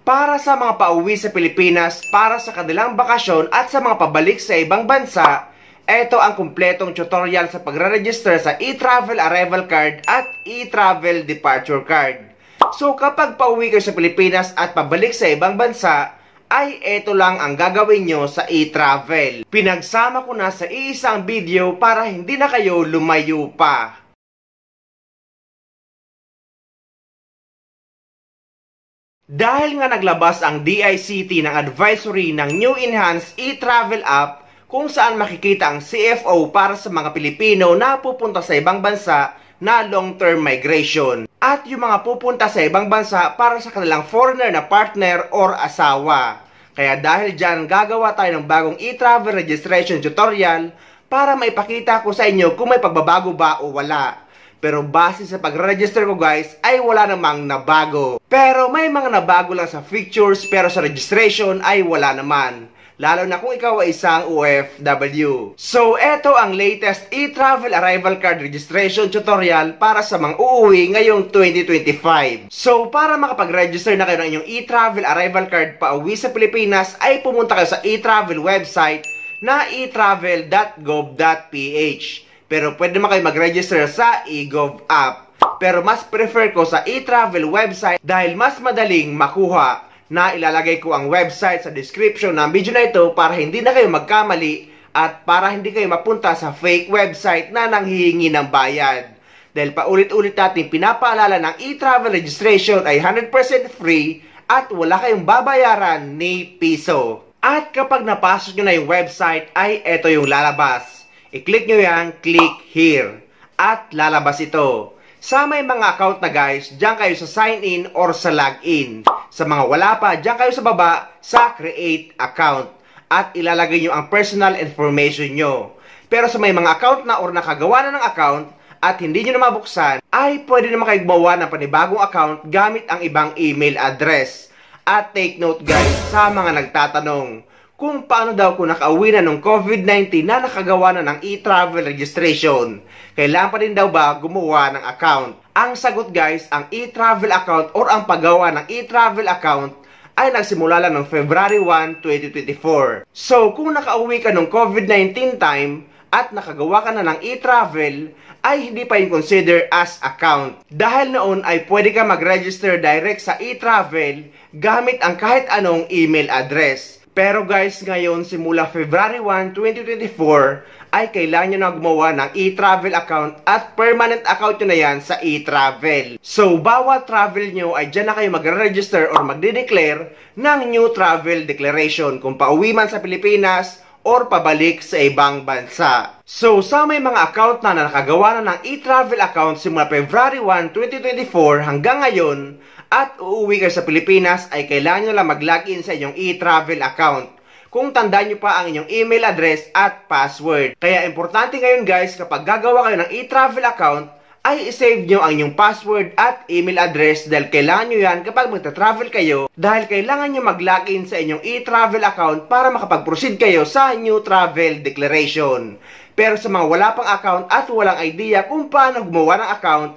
Para sa mga pauwi sa Pilipinas para sa kanilang bakasyon at sa mga pabalik sa ibang bansa, ito ang kumpletong tutorial sa pagre-register sa e-travel arrival card at e-travel departure card. So kapag pauwi kayo sa Pilipinas at pabalik sa ibang bansa, ay ito lang ang gagawin nyo sa e-travel. Pinagsama ko na sa iisang video para hindi na kayo lumayo pa. Dahil nga naglabas ang DICT ng advisory ng New Enhanced e-Travel app kung saan makikita ang CFO para sa mga Pilipino na pupunta sa ibang bansa na long-term migration at yung mga pupunta sa ibang bansa para sa kanilang foreigner na partner or asawa. Kaya dahil dyan gagawa tayo ng bagong e-travel registration tutorial para maipakita ko sa inyo kung may pagbabago ba o wala. Pero base sa pag-register ko guys, ay wala namang nabago. Pero may mga nabago lang sa features pero sa registration ay wala naman. Lalo na kung ikaw ay isang OFW. So, eto ang latest e-travel arrival card registration tutorial para sa mga uuwi ngayong 2025. So, para makapag-register na kayo ng inyong e-travel arrival card pauwi sa Pilipinas, ay pumunta kayo sa e-travel website na e-travel.gov.ph. Pero pwede naman kayo mag-register sa eGov app. Pero mas prefer ko sa e-travel website dahil mas madaling makuha. Na ilalagay ko ang website sa description ng video na ito para hindi na kayo magkamali at para hindi kayo mapunta sa fake website na nanghihingi ng bayad. Dahil paulit-ulit natin pinapaalala ng e-travel registration ay 100% free at wala kayong babayaran ni piso. At kapag napasok nyo na yung website ay ito yung lalabas. I-click nyo yan, click here. At lalabas ito. Sa may mga account na guys, diyan kayo sa sign in or sa login. Sa mga wala pa, diyan kayo sa baba sa create account. At ilalagay nyo ang personal information nyo. Pero sa may mga account na or nakagawa na ng account at hindi nyo na mabuksan, ay pwede naman kayo gumawa ng panibagong account gamit ang ibang email address. At take note guys, sa mga nagtatanong, kung paano daw kung nakauwi na ng COVID-19 na nakagawa na ng e-travel registration. Kailangan pa din daw ba gumawa ng account? Ang sagot guys, ang e-travel account or ang paggawa ng e-travel account ay nagsimula lang ng February 1, 2024. So kung nakauwi ka ng COVID-19 time at nakagawa ka na ng e-travel, ay hindi pa yung consider as account. Dahil noon ay pwede ka mag-register direct sa e-travel gamit ang kahit anong email address. Pero guys, ngayon simula February 1, 2024 ay kailangan nyo na gumawa ng e-travel account at permanent account nyo na yan sa e-travel. So, bawat travel nyo ay dyan na kayo magre-register or magde-declare ng new travel declaration kung pauwi man sa Pilipinas or pabalik sa ibang bansa. So, sa may mga account na nakagawa na ng e-travel account simula February 1, 2024 hanggang ngayon, at uuwi kayo sa Pilipinas ay kailangan nyo lang mag-login sa inyong e-travel account. Kung tandaan nyo pa ang inyong email address at password. Kaya importante ngayon guys, kapag gagawa kayo ng e-travel account, ay isave nyo ang inyong password at email address dahil kailangan nyo yan kapag magta-travel kayo dahil kailangan nyo mag-login sa inyong e-travel account para makapag-proceed kayo sa new travel declaration. Pero sa mga wala pang account at walang idea kung paano gumawa ng account,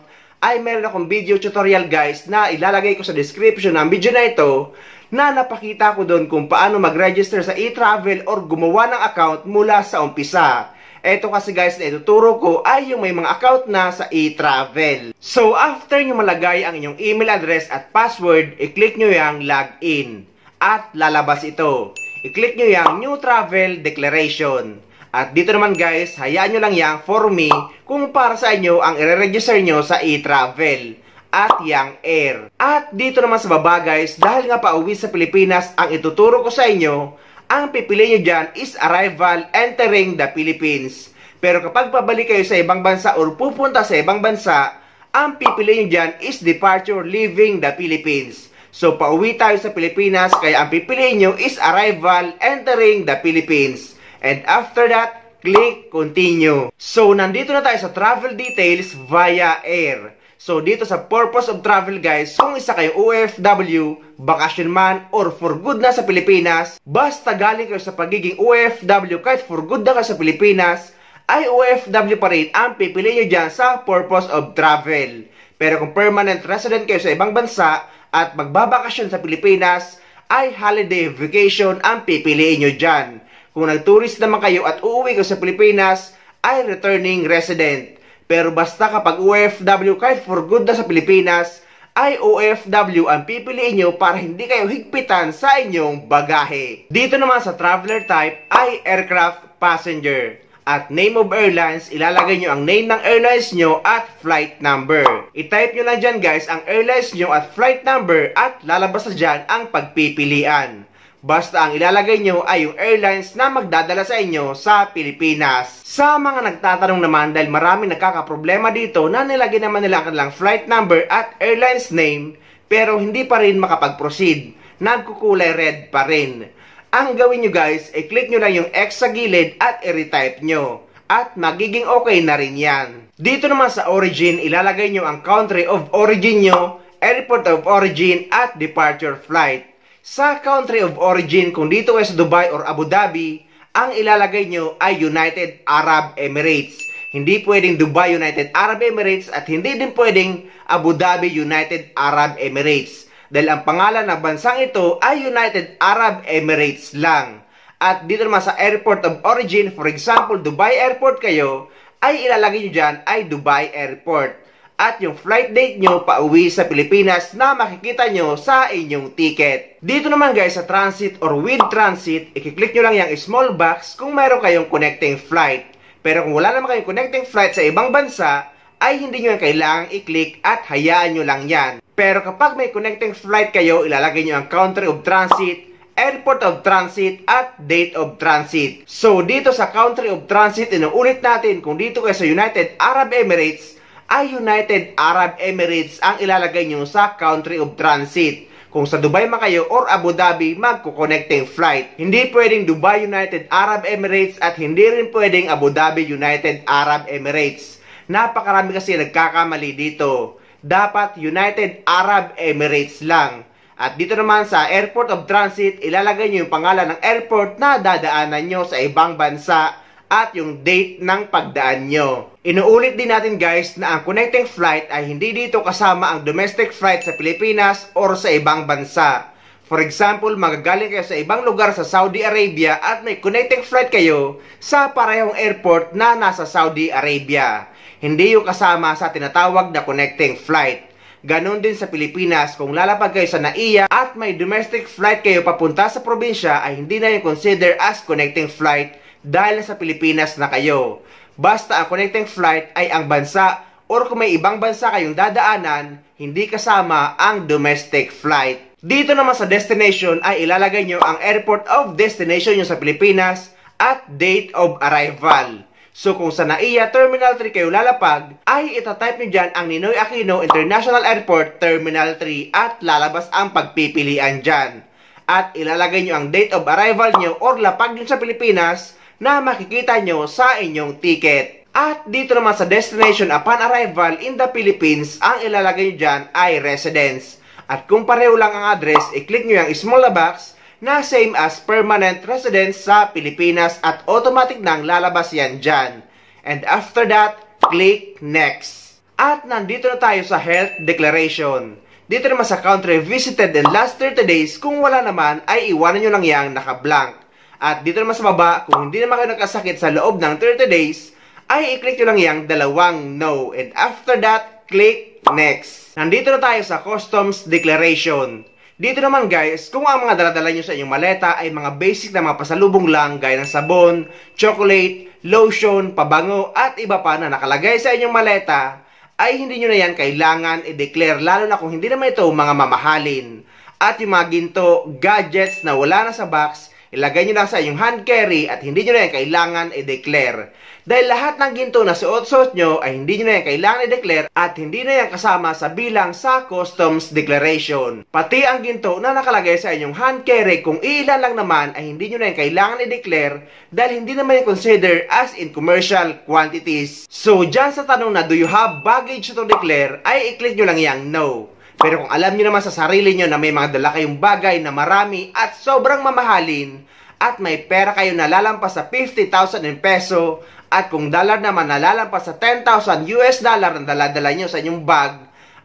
ay meron akong video tutorial guys na ilalagay ko sa description ng video na ito na napakita ko doon kung paano mag-register sa e-travel or gumawa ng account mula sa umpisa. Ito kasi guys na ituturo ko ay yung may mga account na sa e-travel. So after nyo malagay ang inyong email address at password, i-click nyo yung login at lalabas ito. I-click nyo yung new travel declaration. At dito naman guys, hayaan nyo lang yang for me kung para sa inyo ang i-register nyo sa e-travel at yang air. At dito naman sa baba guys, dahil nga pauwi sa Pilipinas ang ituturo ko sa inyo, ang pipili nyo dyan is arrival entering the Philippines. Pero kapag pabalik kayo sa ibang bansa or pupunta sa ibang bansa, ang pipili nyo dyan is departure leaving the Philippines. So pauwi tayo sa Pilipinas, kaya ang pipili nyo is arrival entering the Philippines. And after that, click continue. So, nandito na tayo sa travel details via air. So, dito sa purpose of travel guys, kung isa kayong OFW, bakasyon man, or for good na sa Pilipinas, basta galing kayo sa pagiging OFW kahit for good na kayo sa Pilipinas, ay OFW pa rin ang pipili nyo dyan sa purpose of travel. Pero kung permanent resident kayo sa ibang bansa, at magbabakasyon sa Pilipinas, ay holiday vacation ang pipiliin nyo dyan. Kung nag-tourist naman kayo at uuwi ko sa Pilipinas, ay returning resident. Pero basta kapag OFW kahit for good na sa Pilipinas, ay OFW ang pipiliin nyo para hindi kayo higpitan sa inyong bagahe. Dito naman sa traveler type ay aircraft passenger. At name of airlines, ilalagay nyo ang name ng airlines nyo at flight number. I-type nyo lang dyan guys ang airlines nyo at flight number at lalabas na dyan ang pagpipilian. Basta ang ilalagay nyo ay yung airlines na magdadala sa inyo sa Pilipinas. Sa mga nagtatanong naman dahil maraming nagkakaproblema dito na nilagay naman nila ang kanilang flight number at airlines name pero hindi pa rin makapag-proceed. Nagkukulay red pa rin. Ang gawin nyo guys, i-click nyo lang yung X sa gilid at i-retype nyo. At magiging okay na rin yan. Dito naman sa origin, ilalagay nyo ang country of origin nyo, airport of origin at departure flight. Sa country of origin, kung dito ay sa Dubai or Abu Dhabi, ang ilalagay nyo ay United Arab Emirates. Hindi pwedeng Dubai United Arab Emirates at hindi din pwedeng Abu Dhabi United Arab Emirates. Dahil ang pangalan ng bansang ito ay United Arab Emirates lang. At dito naman sa airport of origin, for example, Dubai Airport kayo, ay ilalagay nyo dyan ay Dubai Airport. At yung flight date nyo pauwi sa Pilipinas na makikita nyo sa inyong ticket. Dito naman guys sa transit or with transit, i-click nyo lang yung small box kung mayroon kayong connecting flight. Pero kung wala naman kayong connecting flight sa ibang bansa, ay hindi nyo kailangang i-click at hayaan nyo lang yan. Pero kapag may connecting flight kayo, ilalagay nyo ang country of transit, airport of transit, at date of transit. So dito sa country of transit, inuulit natin kung dito kayo sa United Arab Emirates, ay United Arab Emirates ang ilalagay nyo sa country of transit. Kung sa Dubai man kayo or Abu Dhabi, magko-connecting flight. Hindi pwedeng Dubai United Arab Emirates at hindi rin pwedeng Abu Dhabi United Arab Emirates. Napakarami kasi nagkakamali dito. Dapat United Arab Emirates lang. At dito naman sa airport of transit, ilalagay nyo yung pangalan ng airport na dadaanan nyo sa ibang bansa at yung date ng pagdaan nyo. Inuulit din natin guys na ang connecting flight ay hindi dito kasama ang domestic flight sa Pilipinas or sa ibang bansa. For example, magagaling kayo sa ibang lugar sa Saudi Arabia at may connecting flight kayo sa parehong airport na nasa Saudi Arabia. Hindi yung kasama sa tinatawag na connecting flight. Ganon din sa Pilipinas, kung lalapag kayo sa NAIA at may domestic flight kayo papunta sa probinsya ay hindi na yung consider as connecting flight dahil sa Pilipinas na kayo. Basta ang connecting flight ay ang bansa or kung may ibang bansa kayong dadaanan, hindi kasama ang domestic flight. Dito naman sa destination ay ilalagay nyo ang airport of destination nyo sa Pilipinas at date of arrival. So kung sa NAIA Terminal 3 kayo lalapag, ay itatype nyo dyan ang Ninoy Aquino International Airport Terminal 3 at lalabas ang pagpipilian dyan. At ilalagay nyo ang date of arrival nyo or lapag nyo sa Pilipinas na makikita nyo sa inyong ticket. At dito naman sa destination upon arrival in the Philippines, ang ilalagay nyo dyan ay residence. At kung pareho lang ang address, i-click nyo yung small box na same as permanent residence sa Pilipinas at automatic nang lalabas yan dyan. And after that, click next. At nandito na tayo sa health declaration. Dito naman sa country visited in last 30 days, kung wala naman ay iwanan nyo lang yang naka-blank. At dito naman sa baba, kung hindi naman kayo nagkasakit sa loob ng 30 days, ay i-click nyo lang yang dalawang no. And after that, click next. Nandito na tayo sa customs declaration. Dito naman guys, kung ang mga daladala nyo sa inyong maleta ay mga basic na mga pasalubong lang gaya ng sabon, chocolate, lotion, pabango at iba pa na nakalagay sa inyong maleta, ay hindi nyo na yan kailangan i-declare lalo na kung hindi naman ito mga mamahalin. At yung mga ginto, gadgets na wala na sa box, ilagay nyo lang sa inyong hand carry at hindi nyo na yan kailangan i-declare. Dahil lahat ng ginto na suot-suot nyo ay hindi nyo na yan kailangan i-declare at hindi na yan kasama sa bilang sa customs declaration. Pati ang ginto na nakalagay sa inyong hand carry kung ilan lang naman ay hindi nyo na yan kailangan i-declare dahil hindi naman yan consider as in commercial quantities. So dyan sa tanong na do you have baggage to declare ay i-click nyo lang yang no. Pero kung alam nyo naman sa sarili nyo na may mga dala kayong bagay na marami at sobrang mamahalin at may pera kayo na lalampas sa 50,000 in peso at kung dollar naman nalalampas sa 10,000 US dollar ang dala-dala nyo sa inyong bag,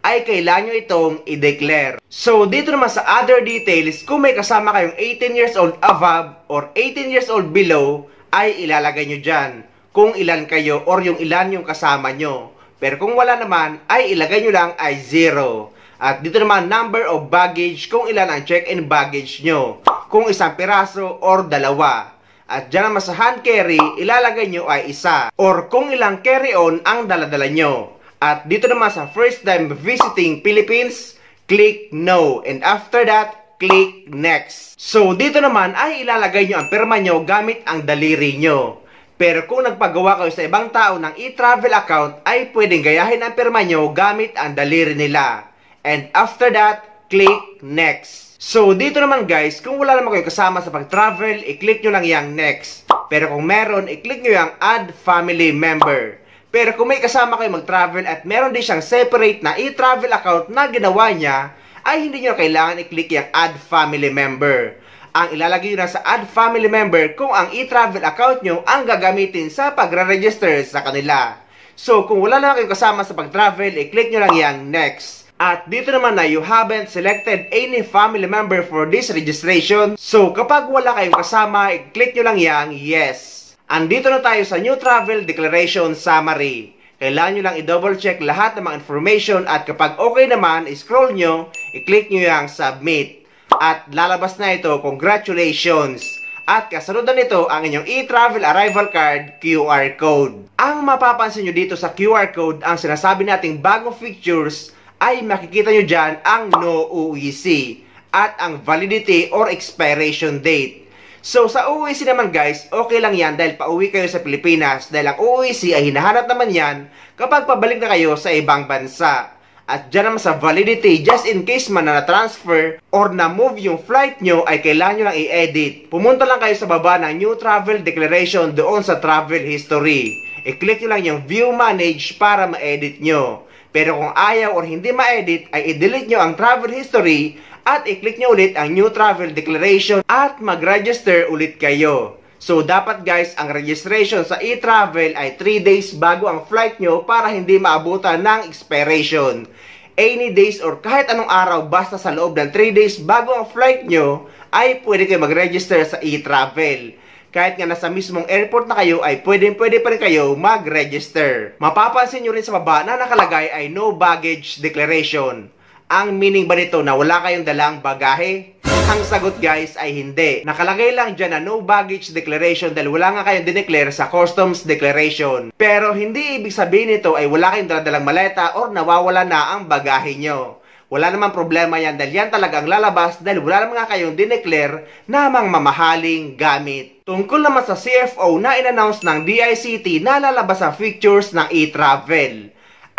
ay kailangan nyo itong i-declare. So, dito naman sa other details, kung may kasama kayong 18 years old above or 18 years old below, ay ilalagay nyo dyan kung ilan kayo or yung ilan yung kasama nyo. Pero kung wala naman, ay ilagay nyo lang ay 0. At dito naman, number of baggage, kung ilan ang check-in baggage nyo. Kung isang piraso or dalawa. At dyan naman sa hand carry, ilalagay nyo ay isa. Or kung ilang carry-on ang daladala nyo. At dito naman sa first time visiting Philippines, click no. And after that, click next. So dito naman ay ilalagay nyo ang pirma nyo gamit ang daliri nyo. Pero kung nagpagawa kayo sa ibang tao ng e-travel account, ay pwedeng gayahin ang pirma nyo gamit ang daliri nila. And after that, click next. So dito naman guys, kung wala naman kayo kasama sa pag-travel, i-click nyo lang yung next. Pero kung meron, i-click nyo yung add family member. Pero kung may kasama kayo mag-travel at meron din siyang separate na e-travel account na ginawa niya, ay hindi nyo kailangan i-click yung add family member. Ang ilalagay nyo na sa add family member kung ang e-travel account nyo ang gagamitin sa pagre-register sa kanila. So kung wala na kayo kasama sa pag-travel, i-click nyo lang yung next. At dito naman na you haven't selected any family member for this registration. So kapag wala kayong kasama, i-click nyo lang yung yes. Andito na tayo sa New Travel Declaration Summary. Kailangan nyo lang i-double check lahat ng mga information at kapag okay naman, i-scroll nyo, i-click nyo yung Submit. At lalabas na ito, congratulations! At kasunod na nito ang inyong e-travel arrival card QR code. Ang mapapansin nyo dito sa QR code, ang sinasabi nating bagong features, ay makikita nyo dyan ang No UEC at ang validity or expiration date. So, sa UEC naman guys, okay lang yan dahil pauwi kayo sa Pilipinas dahil ang UEC ay hinahanap naman yan kapag pabalik na kayo sa ibang bansa. At dyan naman sa validity, just in case man na na-transfer or na-move yung flight nyo ay kailangan nyo lang i-edit. Pumunta lang kayo sa baba ng New Travel Declaration doon sa Travel History. I-click nyo lang yung View Manage para ma-edit nyo. Pero kung ayaw or hindi ma-edit, ay i-delete nyo ang Travel History at i-click nyo ulit ang New Travel Declaration at mag-register ulit kayo. So, dapat guys, ang registration sa e-travel ay 3 days bago ang flight nyo para hindi maabutan ng expiration. Any days or kahit anong araw basta sa loob ng 3 days bago ang flight nyo ay pwede kayo mag-register sa e-travel. Kahit nga nasa mismong airport na kayo ay pwede pa rin kayo mag-register. Mapapansin nyo rin sa baba na nakalagay ay no baggage declaration. Ang meaning ba nito na wala kayong dalang bagahe? Ang sagot guys ay hindi. Nakalagay lang dyan na no baggage declaration dahil wala nga kayong dineclare sa customs declaration. Pero hindi ibig sabihin nito ay wala kayong daladalang maleta or nawawala na ang bagahe nyo. Wala namang problema yan dahil yan talagang lalabas dahil wala naman nga kayong dineclare na mga mamahaling gamit. Tungkol naman sa CFO na in-announce ng DICT na lalabas ang features ng e-travel.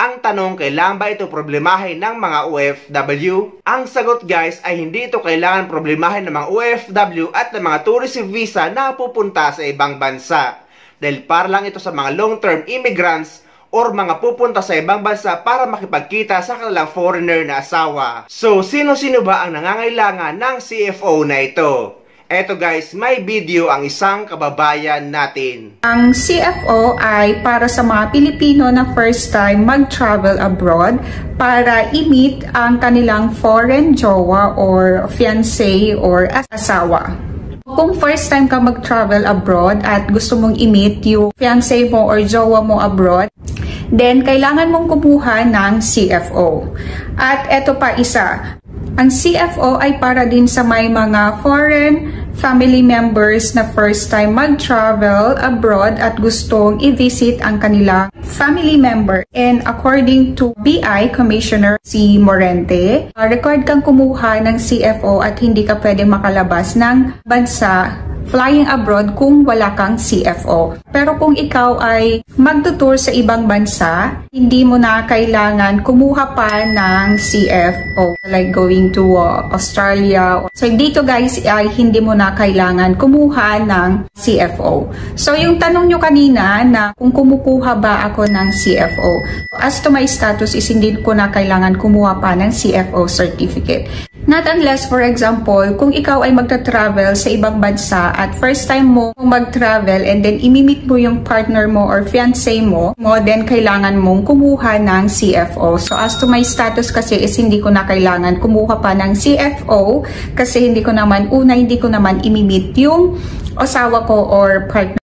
Ang tanong, kailangan ba ito problemahin ng mga OFW? Ang sagot guys ay hindi ito kailangan problemahin ng mga OFW at ng mga tourist visa na pupunta sa ibang bansa. Dahil para lang ito sa mga long-term immigrants or mga pupunta sa ibang bansa para makipagkita sa kanilang foreigner na asawa. So, sino-sino ba ang nangangailangan ng CFO na ito? Eto guys, may video ang isang kababayan natin. Ang CFO ay para sa mga Pilipino na first time mag-travel abroad para i-meet ang kanilang foreign jowa or fiancé or asawa. Kung first time ka mag-travel abroad at gusto mong i-meet yung fiancé mo or jowa mo abroad, then kailangan mong kumuha ng CFO. At eto pa isa, ang CFO ay para din sa may mga foreign family members na first time mag-travel abroad at gustong i-visit ang kanilang family member. And according to BI Commissioner si Morente, required kang kumuha ng CFO at hindi ka pwedeng makalabas ng bansa flying abroad kung wala kang CFO. Pero kung ikaw ay magtutour sa ibang bansa, hindi mo na kailangan kumuha pa ng CFO. Like going to Australia. So dito guys ay hindi mo na kailangan kumuha ng CFO. So yung tanong nyo kanina na kung kumukuha ba ako ng CFO. As to my status is hindi ko na kailangan kumuha pa ng CFO certificate. Not unless, for example, kung ikaw ay magta-travel sa ibang bansa at first time mo mag-travel and then imimit mo yung partner mo or fiancé mo, then kailangan mong kumuha ng CFO. So as to my status kasi is hindi ko na kailangan kumuha pa ng CFO kasi hindi ko naman imimit yung asawa ko or partner.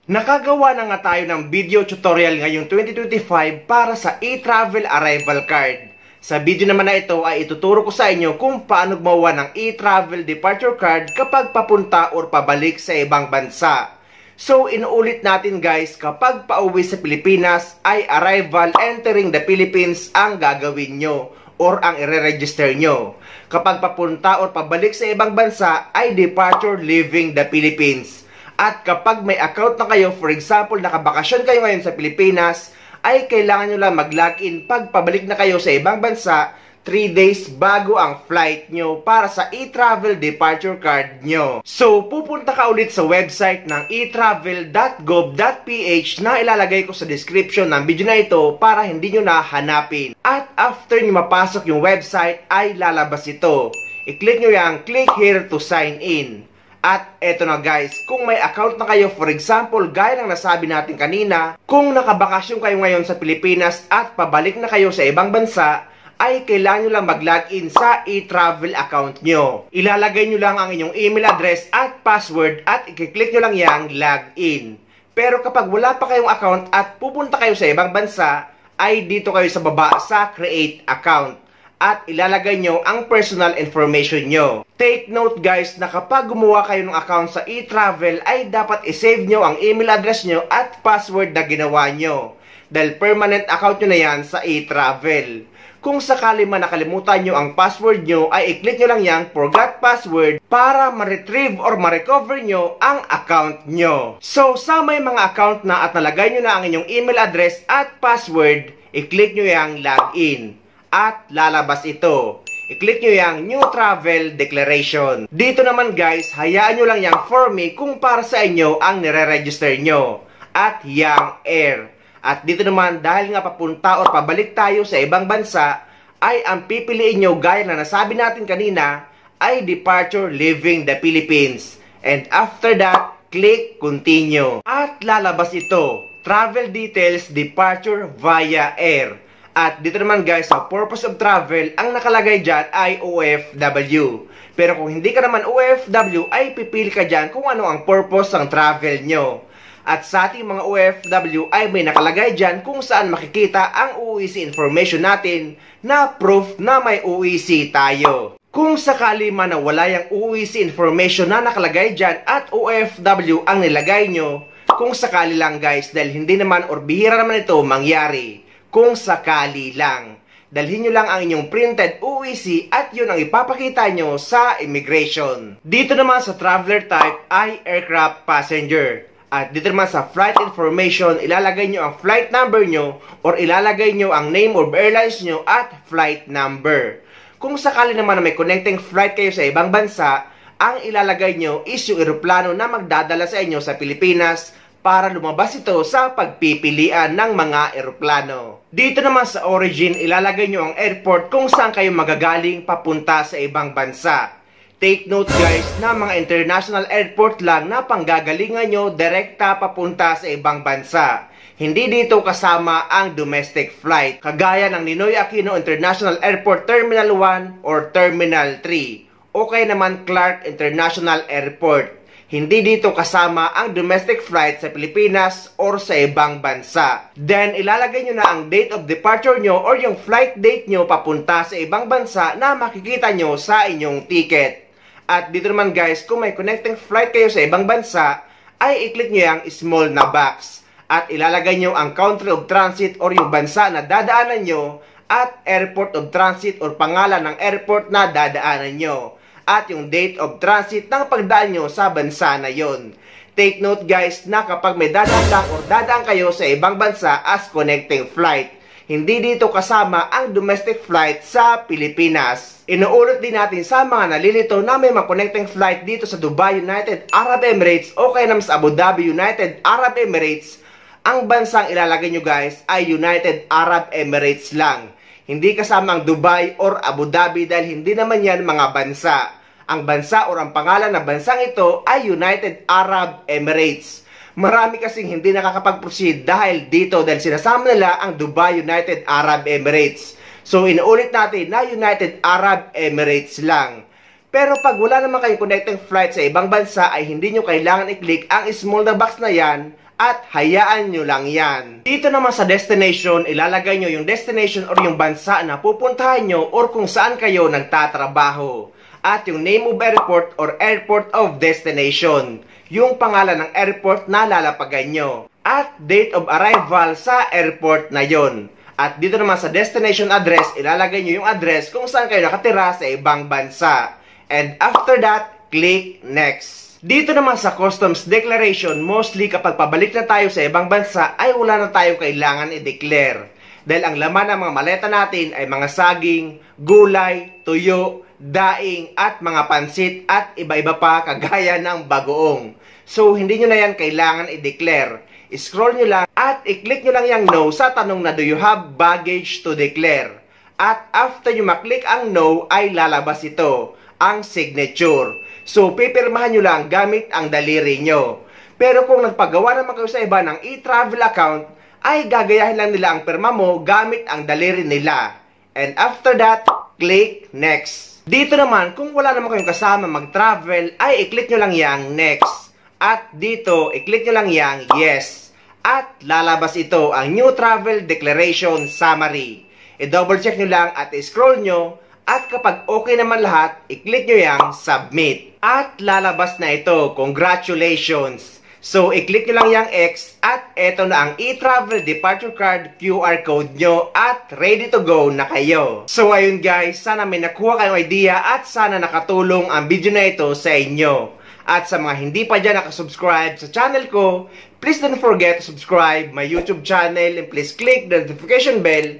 Nakagawa na nga tayo ng video tutorial ngayong 2025 para sa e-travel arrival card. Sa video naman na ito ay ituturo ko sa inyo kung paano gumawa ng e-travel departure card kapag papunta or pabalik sa ibang bansa. So inuulit natin guys, kapag pauwi sa Pilipinas ay arrival entering the Philippines ang gagawin nyo or ang ire-register nyo. Kapag papunta or pabalik sa ibang bansa ay departure leaving the Philippines. At kapag may account na kayo, for example, nakabakasyon kayo ngayon sa Pilipinas, ay kailangan nyo lang mag-login pag pabalik na kayo sa ibang bansa 3 days bago ang flight nyo para sa e-travel departure card nyo. So, pupunta ka ulit sa website ng etravel.gov.ph na ilalagay ko sa description ng video na ito para hindi nyo na hanapin. At after nyo mapasok yung website, ay lalabas ito. I-click nyo yung click here to sign in. At eto na guys, kung may account na kayo, for example, gaya ng nasabi natin kanina, kung nakabakasyon kayo ngayon sa Pilipinas at pabalik na kayo sa ibang bansa, ay kailangan nyo lang mag-login sa e-travel account nyo. Ilalagay nyo lang ang inyong email address at password at i-click nyo lang yung login. Pero kapag wala pa kayong account at pupunta kayo sa ibang bansa, ay dito kayo sa baba sa create account. At ilalagay nyo ang personal information nyo. Take note guys na kapag gumawa kayo ng account sa e-travel ay dapat isave nyo ang email address nyo at password na ginawa nyo. Dahil permanent account nyo na yan sa e-travel. Kung sakali man nakalimutan nyo ang password nyo ay i-click nyo lang yung forgot password para ma-retrieve or ma-recover nyo ang account nyo. So sa may mga account na at nalagay nyo na ang inyong email address at password, i-click nyo yung login. At lalabas ito. I-click nyo yung New Travel Declaration. Dito naman guys, hayaan nyo lang yung form kung para sa inyo ang nire-register nyo. At yung air. At dito naman, dahil nga papunta or pabalik tayo sa ibang bansa, ay ang pipiliin nyo gaya na nasabi natin kanina, ay departure leaving the Philippines. And after that, click continue. At lalabas ito. Travel details, departure via air. At dito naman guys, sa purpose of travel, ang nakalagay dyan ay OFW. Pero kung hindi ka naman OFW, ay pipili ka dyan kung ano ang purpose ng travel nyo. At sa ating mga OFW ay may nakalagay dyan kung saan makikita ang UEC information natin na proof na may UEC tayo. Kung sakali man na wala yung UEC information na nakalagay dyan at OFW ang nilagay nyo, kung sakali lang guys, dahil hindi naman or bihira naman ito mangyari. Kung sakali lang, dalhin nyo lang ang inyong printed UEC at yun ang ipapakita nyo sa immigration. Dito naman sa traveler type ay aircraft passenger. At dito naman sa flight information, ilalagay nyo ang flight number nyo or ilalagay nyo ang name of airlines nyo at flight number. Kung sakali naman na may connecting flight kayo sa ibang bansa, ang ilalagay nyo is yung eroplano na magdadala sa inyo sa Pilipinas para lumabas ito sa pagpipilian ng mga eroplano. Dito naman sa origin, ilalagay nyo ang airport kung saan kayo magagaling papunta sa ibang bansa. Take note guys na mga international airport lang na panggagalingan nyo direkta papunta sa ibang bansa. Hindi dito kasama ang domestic flight, kagaya ng Ninoy Aquino International Airport Terminal 1 or Terminal 3. O kaya naman Clark International Airport. Hindi dito kasama ang domestic flight sa Pilipinas or sa ibang bansa. Then, ilalagay nyo na ang date of departure nyo or yung flight date nyo papunta sa ibang bansa na makikita nyo sa inyong ticket. At dito naman guys, kung may connecting flight kayo sa ibang bansa, ay i-click nyo yung small na box. At ilalagay nyo ang country of transit or yung bansa na dadaanan nyo at airport of transit or pangalan ng airport na dadaanan nyo. At yung date of transit ng pagdaan nyo sa bansa na yon. Take note guys na kapag may dadaan lang or dadaan kayo sa ibang bansa as connecting flight, hindi dito kasama ang domestic flight sa Pilipinas. Inuulit din natin sa mga nalilito na may mga connecting flight dito sa Dubai, United Arab Emirates o kaya naman sa Abu Dhabi, United Arab Emirates. ang bansang ilalagay nyo guys ay United Arab Emirates lang. Hindi kasama ang Dubai or Abu Dhabi dahil hindi naman yan mga bansa. Ang bansa or ang pangalan ng bansang ito ay United Arab Emirates. Marami kasing hindi nakakapag-proceed dahil dito dahil sinasama nila ang Dubai United Arab Emirates. So inuulit natin na United Arab Emirates lang. Pero pag wala naman kayong connecting flight sa ibang bansa ay hindi nyo kailangan i-click ang small na box na yan at hayaan nyo lang yan. Dito naman sa destination, ilalagay nyo yung destination or yung bansa na pupuntahan nyo or kung saan kayo nagtatrabaho. At yung name of airport or airport of destination, yung pangalan ng airport na lalapagan nyo. At date of arrival sa airport na yon. At dito naman sa destination address, ilalagay nyo yung address kung saan kayo nakatira sa ibang bansa. And after that, click next. Dito naman sa customs declaration, mostly kapag pabalik na tayo sa ibang bansa ay wala na tayong kailangan i-declare. Dahil ang laman ng mga maleta natin ay mga saging, gulay, tuyo, daing at mga pansit at iba-iba pa kagaya ng bagoong. So hindi nyo na yan kailangan i-declare. Scroll nyo lang at i-click nyo lang yung no sa tanong na do you have baggage to declare. At after nyo maklik ang no ay lalabas ito, ang signature. So, pipirmahan nyo lang gamit ang daliri nyo. Pero kung nagpagawa naman kayo sa iba ng e-travel account, ay gagayahin lang nila ang pirma mo gamit ang daliri nila. And after that, click next. Dito naman, kung wala naman kayong kasama mag-travel, ay i-click nyo lang yang next. At dito, i-click nyo lang yang yes. At lalabas ito ang New Travel Declaration Summary. I-double check nyo lang at i-scroll nyo. At kapag okay naman lahat, i-click nyo yung submit. At lalabas na ito. Congratulations! So, i-click nyo lang yung X at eto na ang e-travel departure card QR code nyo at ready to go na kayo. So, ayun guys, sana may nakuha kayong idea at sana nakatulong ang video na ito sa inyo. At sa mga hindi pa dyan nakasubscribe sa channel ko, please don't forget to subscribe my YouTube channel and please click the notification bell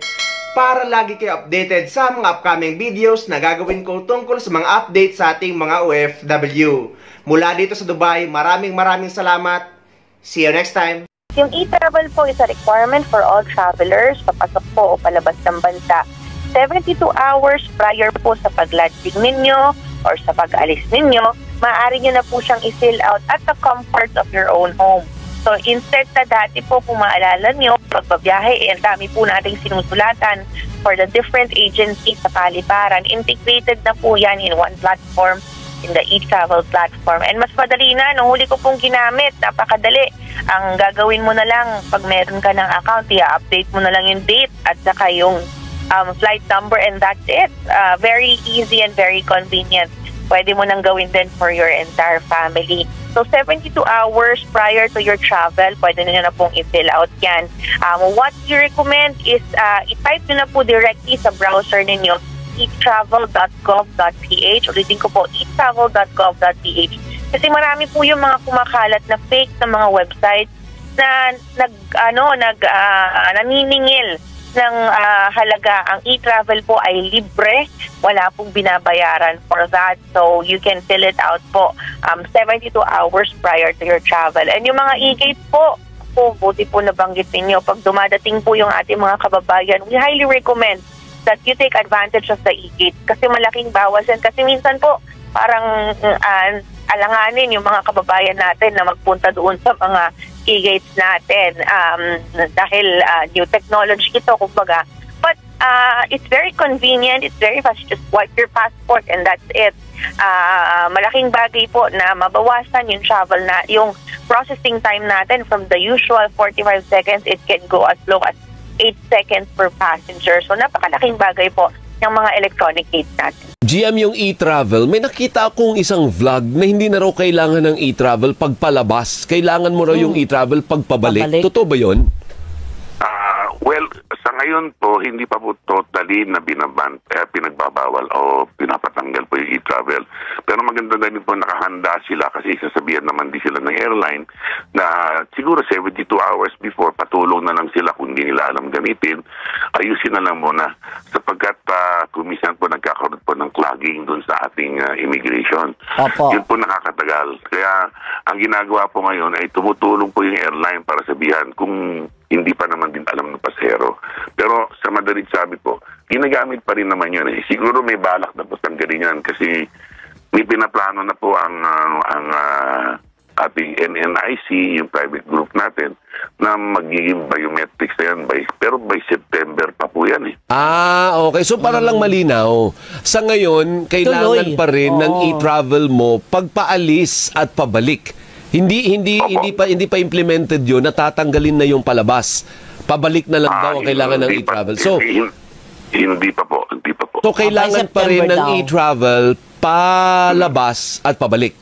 para lagi kayo updated sa mga upcoming videos na gagawin ko tungkol sa mga updates sa ating mga OFW. Mula dito sa Dubai, maraming salamat. See you next time. Yung e-travel po is a requirement for all travelers, papasok po o palabas ng bansa. 72 hours prior po sa paglanding ninyo or sa pag-alis ninyo, maaari nyo na po siyang i-fill out at the comfort of your own home. So, instead na dati po, kung maalala nyo, pagbabiyahe, ang dami po nating sinusulatan for the different agencies sa paliparan. Integrated na po yan in one platform, in the e-travel platform. And mas madali na, nung huli ko pong ginamit, napakadali. Ang gagawin mo na lang, pag meron ka ng account, i-update mo na lang yung date at saka yung flight number and that's it. Very easy and very convenient. Pwede mo nang gawin din for your entire family. So, 72 hours prior to your travel, pwede nyo na pong i-fill out yan. What we recommend is, i-type nyo na po directly sa browser ninyo, etravel.gov.ph. Ulitin ko po, etravel.gov.ph. Kasi marami po yung mga kumakalat na fake na mga websites na naniningil ng halaga. Ang e-travel po ay libre. Wala pong binabayaran for that. So, you can fill it out po 72 hours prior to your travel. And yung mga e-gate po, buti po nabanggit ninyo. Pag dumadating po yung ating mga kababayan, we highly recommend that you take advantage of the e-gate. Kasi malaking bawas yan. Kasi minsan po, parang alanganin yung mga kababayan natin na magpunta doon sa mga e-gates natin dahil new technology ito, kumbaga. But it's very convenient, it's very fast. Just wipe your passport and that's it. Malaking bagay po na mabawasan yung travel na, yung processing time natin from the usual 45 seconds, it can go as low as 8 seconds per passenger. So napakalaking bagay po ng mga electronic gates natin. GM, yung e-travel, may nakita akong isang vlog na hindi na raw kailangan ng e-travel pagpalabas. Kailangan mo raw yung e-travel pagpabalik. Totoo ba yun? Well, sa ngayon po, hindi pa po totally na pinagbabawal o pinapatanggal po yung e-travel. Pero maganda na rin po nakahanda sila kasi sasabihan naman din sila ng airline na siguro 72 hours before patulong na lang sila kung hindi nila alam gamitin. Ayusin na lang muna sapagkat kumisan po nagkakaroon po ng clogging dun sa ating immigration. Opo. Yun po nakakatagal. Kaya ang ginagawa po ngayon ay tumutulong po yung airline para sabihan kung hindi pa naman din alam ng pasahero. Pero sa madalit sabi po, ginagamit pa rin naman yun eh. Siguro may balak na po tanggalin yan kasi may pinaplano na po ang ating NNIC, yung private group natin, na magiging biometrics na yan pero by September pa po yan eh. Okay. So para lang malinaw, sa ngayon, kailangan Tuloy. pa rin ng Oo. e-travel mo pagpaalis at pabalik. Hindi pa implemented 'yon, natatanggalin na yung palabas. Pabalik na lang daw ang kailangan ng e-travel. So hindi pa po. So kailangan pa rin September ng daw. e-travel palabas at pabalik.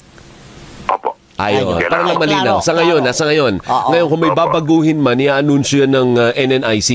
Opo. Ayun, Ayun. para lang Klaro, malinaw. Sa ngayon, klaro. sa ngayon. Oo. Ngayon, kung may Opo. babaguhin man, i-anunsyo yan ng NNIC.